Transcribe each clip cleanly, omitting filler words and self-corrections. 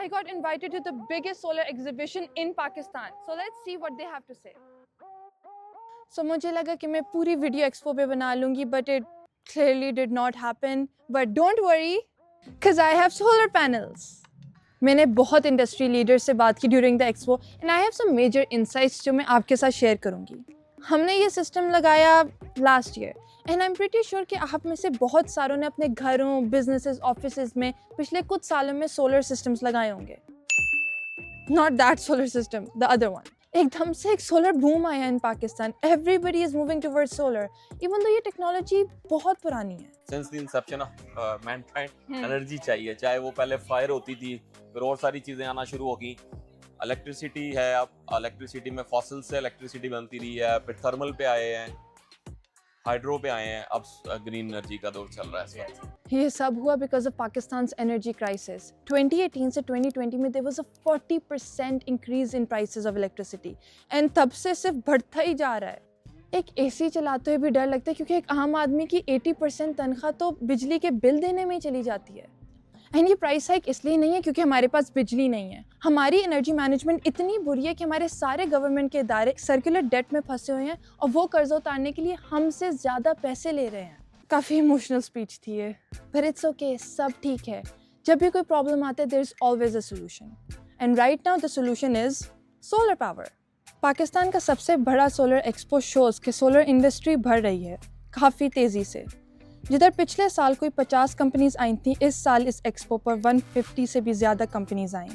I got invited to the biggest solar exhibition in Pakistan. So let's see what they have to say. So मुझे लगा कि मैं पूरी video expo पे बना लूँगी, but it clearly did not happen. But don't worry, because I have solar panels. मैंने बहुत इंडस्ट्री लीडर्स से बात की during the expo and I have some major insights जो मैं आपके साथ शेयर करूँगी. हमने ये सिस्टम लगाया last year and I am pretty sure कि आप में से बहुत सारों ने अपने घरों, बिजनेसेस, ऑफिसेज में पिछले कुछ सालों में सोलर सिस्टम्स लगाए होंगे. Not that solar system, the other one. एकदम से एक सोलर बूम आया in Pakistan. Everybody is moving towards solar, even though ये टेक्नोलॉजी बहुत पुरानी है. Since the inception of mankind, energy चाहिए, चाहे वो पहले फायर होती थी, फिर और सारी चीजें आना शुरू हो गई. इलेक्ट्रिसिटी है, अब इलेक्ट्रिसिटी में फॉसिल से इलेक्ट्रिसिटी बनती रही है, फिर थर्मल पे आए हैं, हाइड्रो पे आए हैं, अब ग्रीन एनर्जी का दौर चल रहा है इस वक्त. ये सब हुआ because of Pakistan's energy crisis. 2018 से 2020 में there was a 40% increase in prices of electricity and तब से सिर्फ बढ़ता ही जा रहा है. एक एसी चलाते हुए भी डर लगता है क्योंकि एक आम आदमी की 80% तनख्वाह तो बिजली के बिल देने में ही चली जाती है. एंड ये प्राइस हाइक इसलिए नहीं है क्योंकि हमारे पास बिजली नहीं है. हमारी एनर्जी मैनेजमेंट इतनी बुरी है कि हमारे सारे गवर्नमेंट के इदारे सर्कुलर डेट में फंसे हुए हैं और वो कर्ज उतारने के लिए हमसे ज़्यादा पैसे ले रहे हैं. काफ़ी इमोशनल स्पीच थी ये, पर इट्स ओके, सब ठीक है. जब भी कोई प्रॉब्लम आता है there is always a solution and right now the solution is solar power. Pakistan का सबसे बड़ा सोलर एक्सपो शोज़ कि सोलर इंडस्ट्री बढ़ रही है काफ़ी तेज़ी से. जिधर पिछले साल कोई 50 कंपनीज आई थी, इस साल इस एक्सपो पर 150 से भी ज़्यादा कंपनीज आई.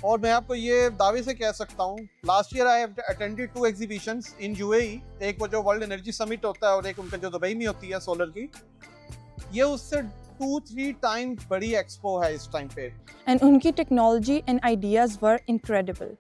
और मैं आपको ये दावे से कह सकता हूँ, last year I attended 2 exhibitions in UAE. एक वो जो वर्ल्ड एनर्जी समिट होता है और एक उनका जो दुबई में होती है सोलर की. ये उससे 2-3 टाइम्स बड़ी एक्सपो है इस टाइम पे. एंड उनकी technology and ideas were incredible.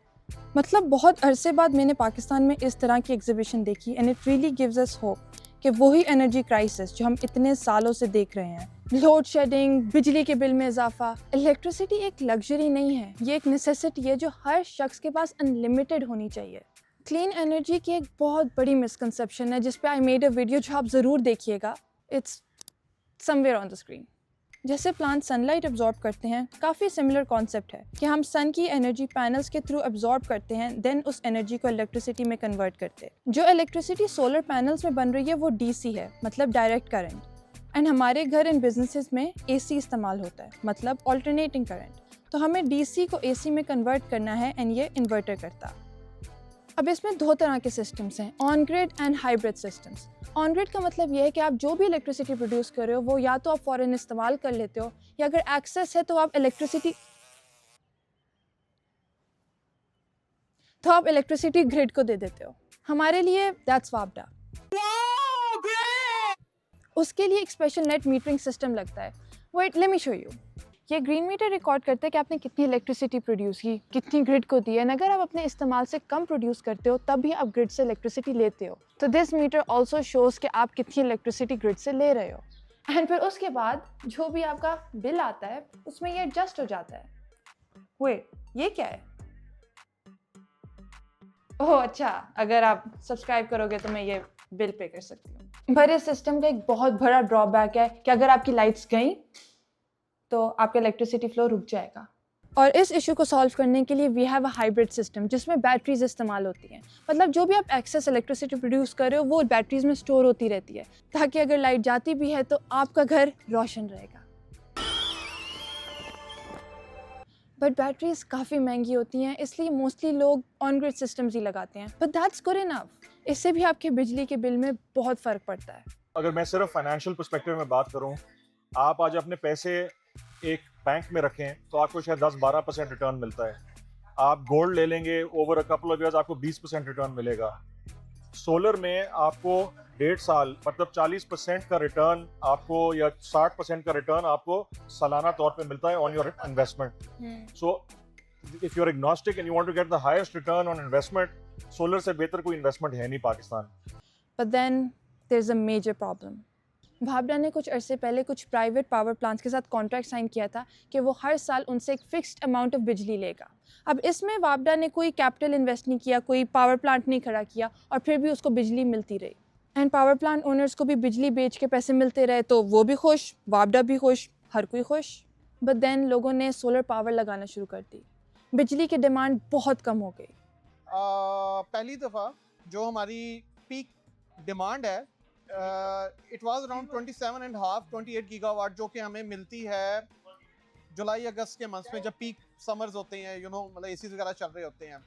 मतलब बहुत अरसे बाद मैंने पाकिस्तान में इस तरह की एग्जीबिशन देखी and it really gives us hope कि वही एनर्जी क्राइसिस जो हम इतने सालों से देख रहे हैं, लोड शेडिंग, बिजली के बिल में इजाफा. इलेक्ट्रिसिटी एक लग्जरी नहीं है, ये एक नेसेसिटी है जो हर शख्स के पास अनलिमिटेड होनी चाहिए. क्लीन एनर्जी की एक बहुत बड़ी मिसकंसेप्शन है जिस पे आई मेड अ वीडियो जो आप ज़रूर देखिएगा. It's somewhere on the screen. जैसे प्लांट सनलाइट अब्जॉर्ब करते हैं, काफ़ी सिमिलर कॉन्सेप्ट है कि हम सन की एनर्जी पैनल्स के थ्रू अब्जॉर्ब करते हैं, देन उस एनर्जी को इलेक्ट्रिसिटी में कन्वर्ट करते हैं. जो इलेक्ट्रिसिटी सोलर पैनल्स में बन रही है वो डीसी है, मतलब डायरेक्ट करंट. एंड हमारे घर इन बिजनेसेस में एसी इस्तेमाल होता है, मतलब ऑल्टरनेटिंग करंट. तो हमें डीसी को एसी में कन्वर्ट करना है एंड ये इन्वर्टर करता. अब इसमें 2 तरह के सिस्टम्स हैं, on grid and hybrid systems. On grid का मतलब ये है कि आप जो भी इलेक्ट्रिसिटी प्रोड्यूस कर रहे हो वो या तो आप फॉरन इस्तेमाल कर लेते हो या अगर एक्सेस है तो आप इलेक्ट्रिसिटी ग्रिड को दे देते हो. हमारे लिए दैट्स वापडा. उसके लिए एक स्पेशल नेट मीटरिंग सिस्टम लगता है. Wait, let me show you. ये ग्रीन मीटर रिकॉर्ड करता है कि आपने कितनी इलेक्ट्रिसिटी प्रोड्यूस की, कितनी ग्रिड को दी है. एंड अगर आप अपने इस्तेमाल से कम प्रोड्यूस करते हो तब भी आप ग्रिड से इलेक्ट्रिसिटी लेते हो. तो दिस मीटर ऑल्सो शोज कि आप कितनी इलेक्ट्रिसिटी ग्रिड से ले रहे हो. एंड फिर उसके बाद जो भी आपका बिल आता है उसमें ये एडजस्ट हो जाता है. वेट, ये क्या है? ओह अच्छा, अगर आप सब्सक्राइब करोगे तो मैं ये बिल पे कर सकती हूँ. पर इस सिस्टम का एक बहुत बड़ा ड्रॉबैक है कि अगर आपकी लाइट्स गई तो आपका इलेक्ट्रिसिटी फ्लो रुक जाएगा. और इस इशू को सॉल्व करने के लिए we have a hybrid system जिसमें बैटरीज इस्तेमाल होती हैं. मतलब जो भी आप एक्सेस इलेक्ट्रिसिटी प्रोड्यूस कर रहे हो वो बैटरीज में स्टोर होती रहती है ताकि अगर लाइट जाती भी है तो आपका घर रोशन रहेगा. बट बैटरीज काफ़ी महंगी होती हैं, इसलिए मोस्टली लोग ऑन ग्रिड सिस्टम्स ही लगाते हैं. But that's good enough. इससे भी आपके बिजली के बिल में बहुत फ़र्क पड़ता है. अगर मैं सिर्फ फाइनेंशियल पर्सपेक्टिव में बात करूं, आप आज अपने पैसे एक बैंक में रखें तो आपको शायद 10-12% रिटर्न मिलता है. आप गोल्ड ले लेंगे, over a couple of years आपको 20% रिटर्न मिलेगा. सोलर में आपको 1.5 साल मतलब 40% का रिटर्न आपको या 60% का रिटर्न आपको सालाना तौर पे मिलता है on your investment. So if you are agnostic and you want to get the highest return on investment, solar से बेहतर कोई इन्वेस्टमेंट है नहीं Pakistan. But then there is a major problem. भाबड़ा ने कुछ अरसे पहले कुछ प्राइवेट पावर प्लांट्स के साथ कॉन्ट्रैक्ट साइन किया था कि वो हर साल उनसे एक फिक्स्ड अमाउंट ऑफ बिजली लेगा. अब इसमें भाबड़ा ने कोई कैपिटल इन्वेस्ट नहीं किया, कोई पावर प्लांट नहीं खड़ा किया और फिर भी उसको बिजली मिलती रही. एंड पावर प्लांट ओनर्स को भी बिजली बेच के पैसे मिलते रहे तो वो भी खुश, भाबड़ा भी खुश, हर कोई खुश. बट देन लोगों ने सोलर पावर लगाना शुरू कर दी, बिजली की डिमांड बहुत कम हो गई। पहली दफ़ा जो हमारी पीक डिमांड है इट वाज अराउंड 28 गीगावाट जो कि हमें मिलती है जुलाई अगस्त के मंथ में जब पीक समर्स होते हैं, मतलब एसी वगैरह चल रहे होते हैं।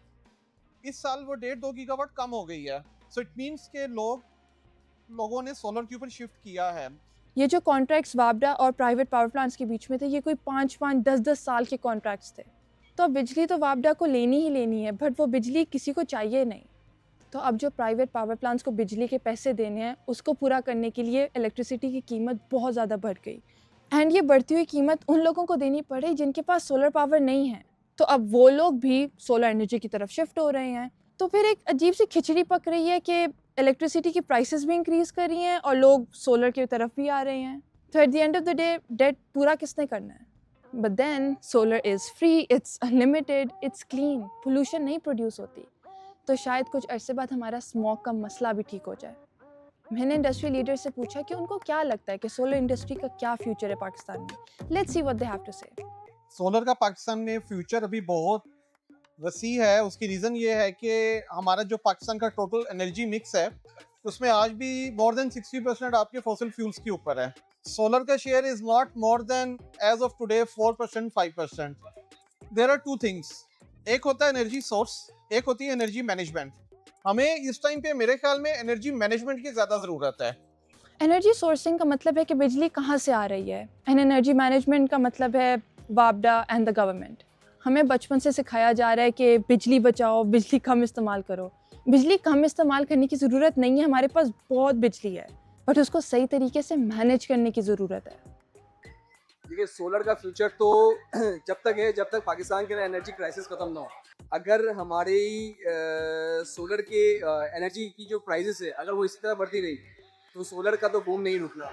इस साल वो 1.5-2 गीगावाट कम हो गई है। सो इट मीन्स के लोगों ने सोलर के ऊपर शिफ्ट किया है। ये जो कॉन्ट्रैक्ट्स वापडा और प्राइवेट पावर प्लांट्स के बीच में थे, ये कोई 5-5, 10-10 साल के कॉन्ट्रैक्ट्स थे। तो अब बिजली तो वापडा को लेनी ही लेनी है, बट वो बिजली किसी को चाहिए नहीं। तो अब जो प्राइवेट पावर प्लांट्स को बिजली के पैसे देने हैं, उसको पूरा करने के लिए इलेक्ट्रिसिटी की कीमत बहुत ज़्यादा बढ़ गई। एंड ये बढ़ती हुई कीमत उन लोगों को देनी पड़ी जिनके पास सोलर पावर नहीं है। तो अब वो लोग भी सोलर एनर्जी की तरफ शिफ्ट हो रहे हैं। तो फिर एक अजीब सी खिचड़ी पक रही है कि इलेक्ट्रिसिटी की प्राइसेस भी इंक्रीज़ कर रही हैं और लोग सोलर की तरफ भी आ रहे हैं। तो at the end of the day debt पूरा किसने करना है? But then solar is free, it's unlimited, it's clean, pollution नहीं प्रोड्यूस होती। तो शायद कुछ अरसे बाद हमारा स्मॉग का मसला भी ठीक हो जाए। मैंने इंडस्ट्री लीडर से पूछा कि उनको क्या लगता है कि सोलर इंडस्ट्री का क्या फ्यूचर है पाकिस्तान में। Let's see what they have to say. Solar का पाकिस्तान में फ्यूचर अभी बहुत वसी है। उसकी रीज़न ये है कि हमारा जो पाकिस्तान का टोटल एनर्जी मिक्स है उसमें आज भी मोर देन 60% आपके फॉसिल फ्यूल्स के ऊपर है। सोलर का share is not more than as of today 4%, 5%। There are two things, एक होता है एनर्जी सोर्स, एक होती है एनर्जी मैनेजमेंट। हमें इस टाइम पे मेरे ख्याल में एनर्जी मैनेजमेंट की ज़्यादा ज़रूरत है। एनर्जी सोर्सिंग का मतलब है कि बिजली कहाँ से आ रही है, एंड एनर्जी मैनेजमेंट का मतलब है वापडा एंड द गवर्नमेंट। हमें बचपन से सिखाया जा रहा है कि बिजली बचाओ, बिजली कम इस्तेमाल करो। बिजली कम इस्तेमाल करने की ज़रूरत नहीं है, हमारे पास बहुत बिजली है, बट उसको सही तरीके से मैनेज करने की ज़रूरत है। देखिए, सोलर का फ्यूचर तो जब तक है जब तक पाकिस्तान के एनर्जी क्राइसिस ख़त्म ना हो। अगर हमारी सोलर के एनर्जी की जो प्राइसेस है अगर वो इसी तरह बढ़ती रही तो सोलर का तो बूम नहीं रुकना।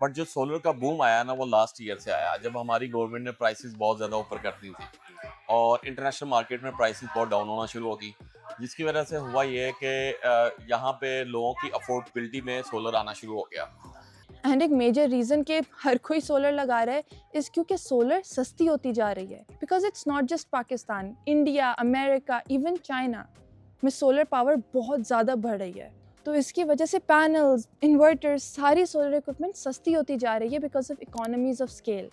बट जो सोलर का बूम आया ना वो लास्ट ईयर से आया, जब हमारी गवर्नमेंट ने प्राइसेस बहुत ज़्यादा ऊपर कर दी थी और इंटरनेशनल मार्केट में प्राइसेस बहुत डाउन होना शुरू हो गई, जिसकी वजह से हुआ ये कि यहाँ पे लोगों की अफोर्डेबिलिटी में सोलर आना शुरू हो गया। एंड एक मेजर रीज़न कि हर कोई सोलर लगा रहा है इस क्योंकि सोलर सस्ती होती जा रही है। Because it's not just Pakistan, India, America, even China में सोलर पावर बहुत ज़्यादा बढ़ रही है। तो इसकी वजह से पैनल्स, इन्वर्टर्स, सारी सोलर इक्विपमेंट सस्ती होती जा रही है because of economies of scale.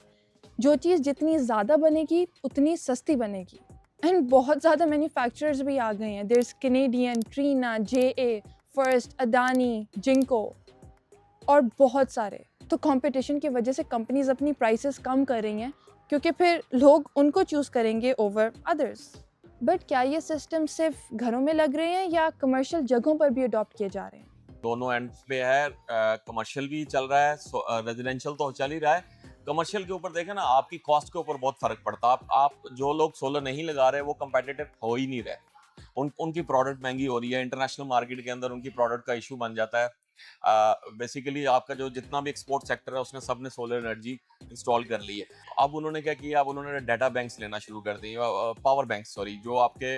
जो चीज़ जितनी ज़्यादा बनेगी उतनी सस्ती बनेगी। एंड बहुत ज़्यादा मैन्युफैक्चरर्स भी आ गए हैं। There is Canadian, Trina, JA, first, Adani, Jinko और बहुत सारे। तो कंपटीशन की वजह से कंपनीज अपनी प्राइसेस कम कर रही हैं क्योंकि फिर लोग उनको चूज़ करेंगे ओवर अदर्स। बट क्या ये सिस्टम सिर्फ घरों में लग रहे हैं या कमर्शियल जगहों पर भी अडॉप्ट किए जा रहे हैं? दोनों एंड पे है, कमर्शियल भी चल रहा है, रेजिडेंशियल तो चल ही रहा है। कमर्शियल के ऊपर देखें ना, आपकी कॉस्ट के ऊपर बहुत फर्क पड़ता है। आप जो लोग सोलर नहीं लगा रहे वो कंपेटिटिव हो ही नहीं रहे, उनकी प्रोडक्ट महंगी हो रही है, इंटरनेशनल मार्केट के अंदर उनकी प्रोडक्ट का इशू बन जाता है। बेसिकली आपका जो जितना भी एक्सपोर्ट सेक्टर है उसने सबने सोलर एनर्जी इंस्टॉल कर ली है। अब उन्होंने क्या किया, अब उन्होंने डाटा बैंक्स लेना शुरू कर दी, पावर बैंक्स सॉरी, जो आपके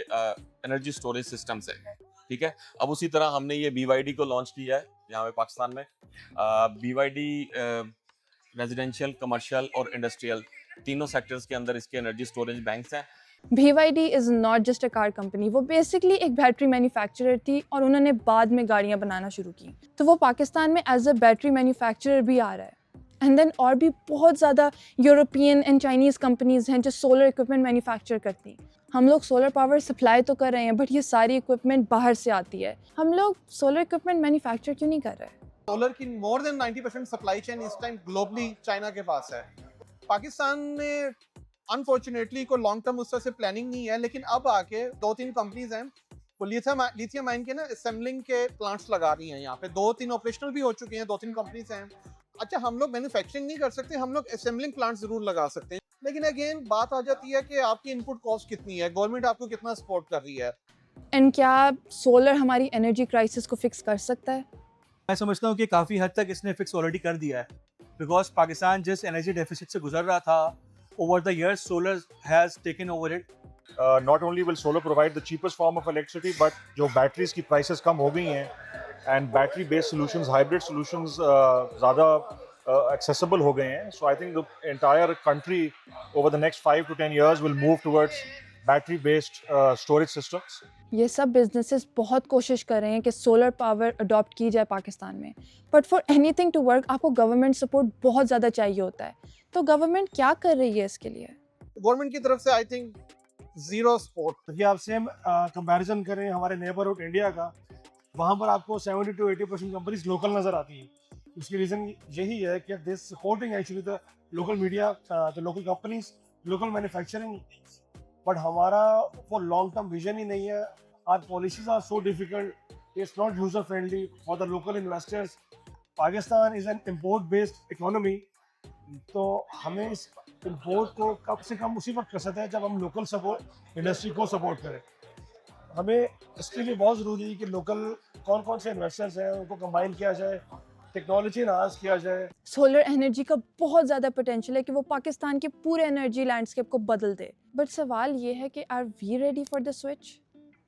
एनर्जी स्टोरेज सिस्टम्स है, ठीक है। अब उसी तरह हमने ये BYD को लॉन्च किया है यहाँ पे पाकिस्तान में। BYD रेजिडेंशियल, कमर्शियल और इंडस्ट्रियल तीनों सेक्टर्स के अंदर इसके एनर्जी स्टोरेज बैंक्स हैं। BYD is not just a car company, वो बेसिकली एक बैटरी मैन्युफैक्चरर थी और उन्होंने बाद में गाड़ियाँ बनाना शुरू की। तो वो पाकिस्तान में एज अ बैटरी मैन्युफैक्चरर भी आ रहा है। एंड देन और भी बहुत ज़्यादा यूरोपियन एंड चाइनीज़ कंपनीज़ हैं जो सोलर इक्विपमेंट मैन्युफैक्चर करती। हम लोग सोलर पावर सप्लाई तो कर रहे हैं बट ये सारी इक्विपमेंट बाहर से आती है। हम लोग सोलर इक्विपमेंट मैन्युफैक्चर क्यों नहीं कर रहे? सोलर की मोर देन 90% सप्लाई चेन इस टाइम ग्लोबली चाइना के पास है। पाकिस्तान में अनफॉर्चुनेटली कोई लॉन्ग टर्म उस तरह से प्लानिंग नहीं है, लेकिन अब आके 2-3 कंपनीज हैं वो लिथियम आयन के ना असेंबलिंग के प्लांट्स लगा रही हैं। यहाँ पे 2-3 ऑपरेशनल भी हो चुके हैं, 2-3 कंपनीज हैं। अच्छा, हम लोग मैन्युफैक्चरिंग नहीं कर सकते, हम लोग असेंबलिंग प्लांट जरूर लगा सकते हैं, लेकिन अगेन बात आ जाती है कि आपकी इनपुट कॉस्ट कितनी है, गवर्नमेंट आपको कितना सपोर्ट कर रही है। एंड क्या सोलर हमारी एनर्जी क्राइसिस को फिक्स कर सकता है? मैं समझता हूँ कि काफ़ी हद तक इसने फिक्स ऑलरेडी कर दिया है, बिकॉज पाकिस्तान जिस एनर्जी डेफिसिट से गुजर रहा था over the years, solar has taken over it. Not only will solar provide the cheapest form of electricity, but जो batteries की prices कम हो गई हैं and battery based solutions, hybrid solutions ज़्यादा accessible हो गए हैं. So I think the entire country over the next 5 to 10 years will move towards battery based storage systems. ये सब बिजनेसेस बहुत कोशिश कर रहे हैं कि सोलर पावर अडॉप्ट की जाए पाकिस्तान में, but for anything to work आपको गवर्नमेंट सपोर्ट बहुत ज़्यादा चाहिए होता है. तो गवर्नमेंट क्या कर रही है इसके लिए? गवर्नमेंट की तरफ से आई थिंक जीरो सपोर्ट. कि आप सेम कंपैरिजन करें हमारे नेबरहुड इंडिया का, वहाँ पर आपको 70 to 80% कंपनीज लोकल नज़र आती हैं. उसकी रीज़न यही है कि they supporting actually the local media, the local companies, local manufacturing. But हमारा वो लॉन्ग टर्म विजन ही नहीं है. Our policies are so difficult, it's not user friendly for the local investors. Pakistan is an import based economy, तो हमें इस import को कम से कम उसी वक्त कर सकते हैं जब हम लोकल सपोर्ट इंडस्ट्री को सपोर्ट करें. हमें इसके लिए बहुत ज़रूरी है कि लोकल कौन कौन से इन्वेस्टर्स हैं उनको कंबाइन किया जाए, टेक्नोलॉजी एनहांस किया जाए. सोलर एनर्जी का बहुत ज़्यादा पोटेंशियल है कि वो पाकिस्तान के पूरे एनर्जी लैंडस्केप को बदल दे. बट सवाल ये है कि are we ready for the switch?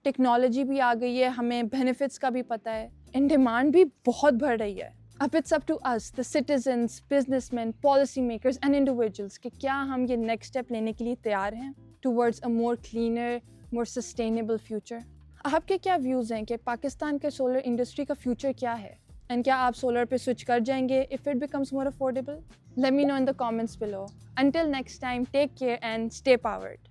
Technology भी आ गई है, हमें बेनिफिट्स का भी पता है, एंड डिमांड भी बहुत बढ़ रही है. अब it's up to us the citizens, businessman, policy makers and individuals कि क्या हम ये नेक्स्ट स्टेप लेने के लिए तैयार हैं towards a more cleaner, more sustainable future. आपके क्या व्यूज़ हैं कि पाकिस्तान के सोलर इंडस्ट्री का फ्यूचर क्या है, एंड क्या आप सोलर पे स्विच कर जाएंगे if it becomes more affordable? Let me know in the comments below. Until next time, take care and stay powered.